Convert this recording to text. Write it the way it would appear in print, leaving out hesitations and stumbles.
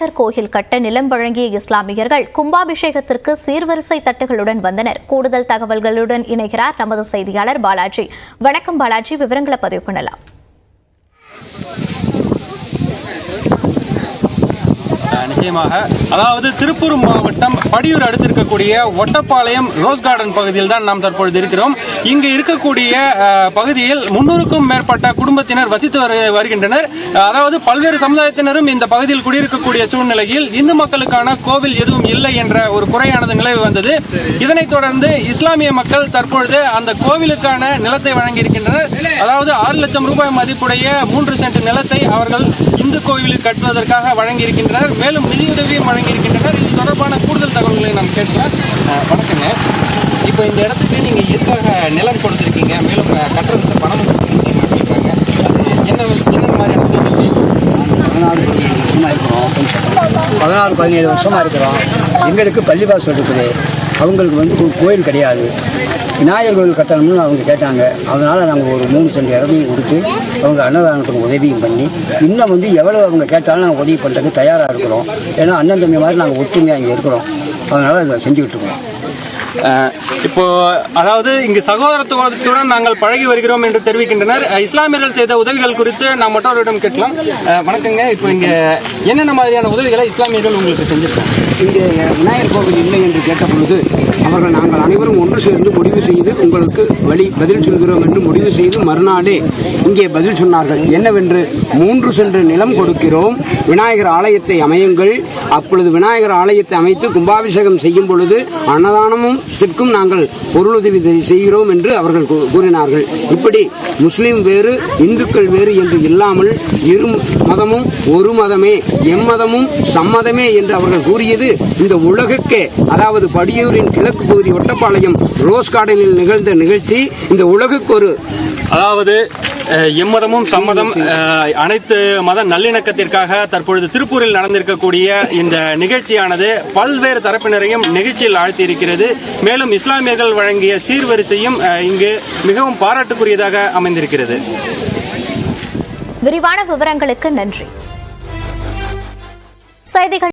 கோயில் கட்ட நிலம் வழங்கிய இஸ்லாமியர்கள் கும்பாபிஷேகத்திற்கு சீர்வரிசை தட்டுகளுடன் வந்தனர். கூடுதல் தகவல்களுடன் இணைகிறார் நமது செய்தியாளர் பாலாஜி. வணக்கம் பாலாஜி, விவரங்களை பதிவு பண்ணலாம். நிச்சயமாக, அதாவது திருப்பூர் மாவட்டம் படியூர் அடுத்து இருக்கக்கூடிய ஒட்டப்பாளையம் ரோஸ் கார்டன் பகுதியில் தான் நாம் தற்பொழுது இருக்கிறோம். இங்கு இருக்கக்கூடிய பகுதியில் 300க்கும் மேற்பட்ட குடும்பத்தினர் வசித்து வருகின்றனர். அதாவது பல்வேறு சமுதாயத்தினரும் இந்த பகுதியில் குடியிருக்கக்கூடிய சூழ்நிலையில் இந்து மக்களுக்கான கோவில் எதுவும் இல்லை என்ற ஒரு குறையானது நிலவி வந்தது. இதனைத் தொடர்ந்து இஸ்லாமிய மக்கள் தற்பொழுது அந்த கோவிலுக்கான நிலத்தை வழங்கியிருக்கின்றனர். அதாவது 6 லட்சம் ரூபாய் மதிப்புடைய 3 சென்ட் நிலத்தை அவர்கள் இந்து கோவிலில் கட்டுவதற்காக வழங்கியிருக்கின்றனர். மேலும் நிதியுதவியும் வழங்கியிருக்கின்றனர். இது தொடர்பான கூடுதல் தகவல்களை நாம் கேட்கலாம். வணக்கங்க, இப்போ இந்த இடத்துக்கு நீங்க எதுக்காக நிலம் கொடுத்திருக்கீங்க, மேலும் கட்டுறதுக்கு பணம் கொடுத்திருக்கீங்க, என்ன மாதிரியான 16-17 வருஷமா இருக்கிறோம். எங்களுக்கு பள்ளிவாசல் இருக்குது, அவங்களுக்கு ஒரு கோயில் கிடையாது. விநாயகர் கோயில் கட்டணும்னு அவங்க கேட்டாங்க. அதனால் நாங்கள் ஒரு 3 சென்ட் இடத்தையும் கொடுத்து அவங்க அன்னதானத்துக்கு உதவியும் பண்ணி இன்னும் எவ்வளோ அவங்க கேட்டாலும் நாங்கள் உதவி பண்ணுறதுக்கு தயாராக இருக்கிறோம். ஏன்னா அண்ணன் தம்பி மாதிரி நாங்கள் ஒற்றுமையாக இங்கே இருக்கிறோம். அதனால் இதை செஞ்சுக்கிட்டு இருக்கோம். இப்போ அதாவது இங்கு சகோதரத்துவத்துடன் நாங்கள் பழகி வருகிறோம் என்று தெரிவிக்கின்றனர். இஸ்லாமியர்கள் செய்த உதவிகள் குறித்து நாம் மற்றவரிடம் கேட்கலாம். வணக்கங்க, இப்போ இங்க என்னென்ன மாதிரியான உதவிகளை இஸ்லாமியர்கள் உங்களுக்கு செஞ்சிருக்காங்க? இங்கே விநாயகர் கோவில் இல்லை என்று கேட்ட பொழுது அவர்கள் நாங்கள் அனைவரும் ஒன்று சேர்ந்து முடிவு செய்து உங்களுக்கு பதில் சொல்கிறோம் என்று முடிவு செய்து மறுநாளே இங்கே பதில் சொன்னார்கள். என்னவென்று 3 சென்ட் நிலம் கொடுக்கிறோம், விநாயகர் ஆலயத்தை அமையுங்கள். அப்பொழுது விநாயகர் ஆலயத்தை அமைத்து கும்பாபிஷேகம் செய்யும் பொழுது அன்னதானமும் நாங்கள் பொருளுதவி செய்கிறோம் என்று அவர்கள் கூறினார்கள். இப்படி முஸ்லிம் வேறு இந்துக்கள் வேறு என்று இல்லாமல் இரு மதமும் ஒரு மதமே, எம்மதமும் சம்மதமே என்று அவர்கள் கூறியது இந்த உலகுக்கே, அதாவது படியூரின் கிழக்கு பகுதி ஒட்டப்பாளையம் ரோஸ் கார்டனில் நிகழ்ந்த நிகழ்ச்சி இந்த உலகுக்கு ஒரு, அதாவது எம்மதமும் சம்மதம் அனைத்து மத நல்லிணக்கத்திற்காக தற்பொழுது திருப்பூரில் நடந்திருக்கக்கூடிய இந்த நிகழ்ச்சியானது பல்வேறு தரப்பினரையும் நிகழ்ச்சியில் ஆழ்த்தியிருக்கிறது. மேலும் இஸ்லாமியர்கள் வழங்கிய சீர்வரிசையும் இங்கு மிகவும் பாராட்டுக்குரியதாக அமைந்திருக்கிறது. விரிவான விவரங்களுக்கு நன்றி. செய்திகள்